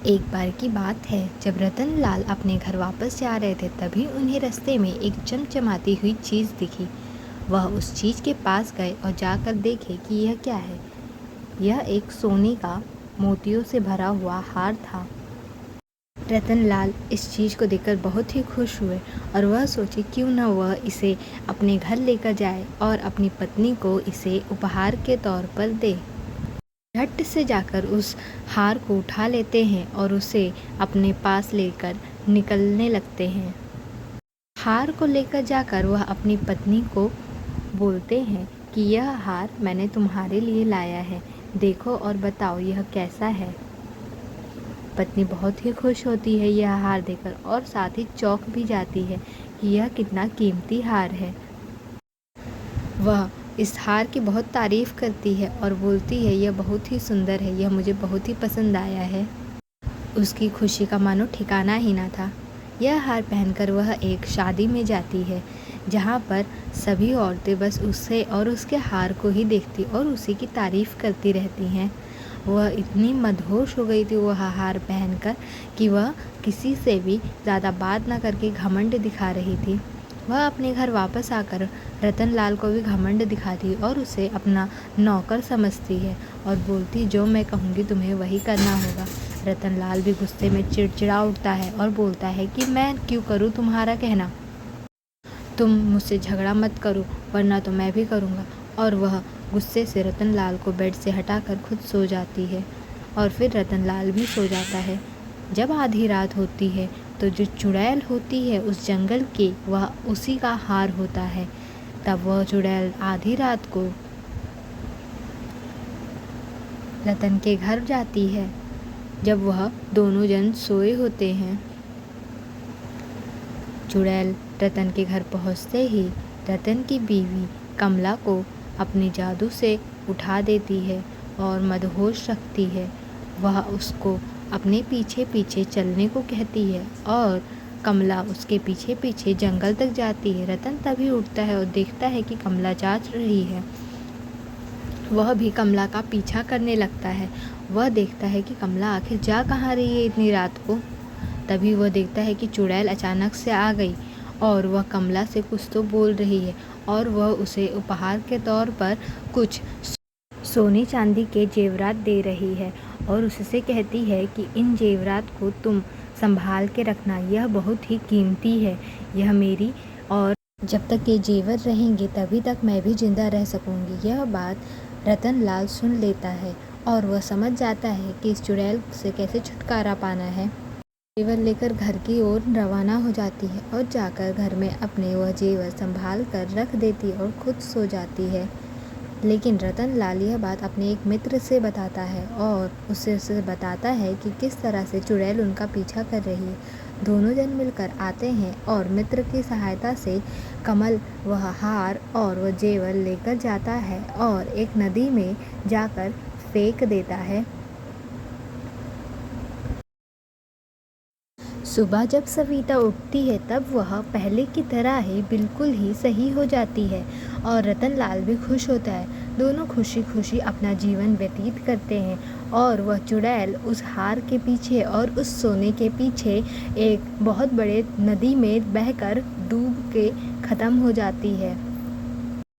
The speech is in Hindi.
एक बार की बात है, जब रतन लाल अपने घर वापस जा रहे थे, तभी उन्हें रास्ते में एक चमचमाती हुई चीज़ दिखी। वह उस चीज़ के पास गए और जाकर देखे कि यह क्या है। यह एक सोने का मोतियों से भरा हुआ हार था। रतन लाल इस चीज़ को देखकर बहुत ही खुश हुए और वह सोचे क्यों न वह इसे अपने घर लेकर जाए और अपनी पत्नी को इसे उपहार के तौर पर दे। झट से जाकर उस हार को उठा लेते हैं और उसे अपने पास लेकर निकलने लगते हैं। हार को लेकर जाकर वह अपनी पत्नी को बोलते हैं कि यह हार मैंने तुम्हारे लिए लाया है, देखो और बताओ यह कैसा है। पत्नी बहुत ही खुश होती है यह हार देखकर और साथ ही चौंक भी जाती है कि यह कितना कीमती हार है। वह इस हार की बहुत तारीफ़ करती है और बोलती है यह बहुत ही सुंदर है, यह मुझे बहुत ही पसंद आया है। उसकी खुशी का मानो ठिकाना ही ना था। यह हार पहनकर वह एक शादी में जाती है, जहाँ पर सभी औरतें बस उसे और उसके हार को ही देखती और उसी की तारीफ़ करती रहती हैं। वह इतनी मदहोश हो गई थी वह हार पहनकर कि वह किसी से भी ज़्यादा बात ना करके घमंड दिखा रही थी। वह अपने घर वापस आकर रतन लाल को भी घमंड दिखाती और उसे अपना नौकर समझती है और बोलती जो मैं कहूँगी तुम्हें वही करना होगा। रतन लाल भी गुस्से में चिड़चिड़ा उठता है और बोलता है कि मैं क्यों करूँ तुम्हारा कहना, तुम मुझसे झगड़ा मत करो वरना तो मैं भी करूँगा। और वह गुस्से से रतन लाल को बेड से हटाकर खुद सो जाती है और फिर रतन लाल भी सो जाता है। जब आधी रात होती है तो जो चुड़ैल होती है उस जंगल की, वह उसी का हार होता है। तब वह चुड़ैल आधी रात को रतन के घर जाती है। जब वह दोनों जन सोए होते हैं, चुड़ैल रतन के घर पहुंचते ही रतन की बीवी कमला को अपने जादू से उठा देती है और मदहोश रखती है। वह उसको अपने पीछे पीछे चलने को कहती है और कमला उसके पीछे पीछे जंगल तक जाती है। रतन तभी उठता है और देखता है कि कमला जांच रही है। वह भी कमला का पीछा करने लगता है। वह देखता है कि कमला आखिर जा कहाँ रही है इतनी रात को। तभी वह देखता है कि चुड़ैल अचानक से आ गई और वह कमला से कुछ तो बोल रही है और वह उसे उपहार के तौर पर कुछ सोने चांदी के जेवरात दे रही है और उससे कहती है कि इन जेवरात को तुम संभाल के रखना, यह बहुत ही कीमती है, यह मेरी, और जब तक ये जेवर रहेंगे तभी तक मैं भी जिंदा रह सकूंगी। यह बात रतन लाल सुन लेता है और वह समझ जाता है कि इस चुड़ैल से कैसे छुटकारा पाना है। जेवर लेकर घर की ओर रवाना हो जाती है और जाकर घर में अपने वह जेवर संभाल कर रख देती है और खुद सो जाती है। लेकिन रतन लाल यह बात अपने एक मित्र से बताता है और उसे बताता है कि किस तरह से चुड़ैल उनका पीछा कर रही है। दोनों जन मिलकर आते हैं और मित्र की सहायता से कमल वह हार और वह जेवर लेकर जाता है और एक नदी में जाकर फेंक देता है। सुबह जब सविता उठती है तब वह पहले की तरह ही बिल्कुल ही सही हो जाती है और रतन लाल भी खुश होता है। दोनों खुशी खुशी अपना जीवन व्यतीत करते हैं और वह चुड़ैल उस हार के पीछे और उस सोने के पीछे एक बहुत बड़े नदी में बहकर डूब के ख़त्म हो जाती है।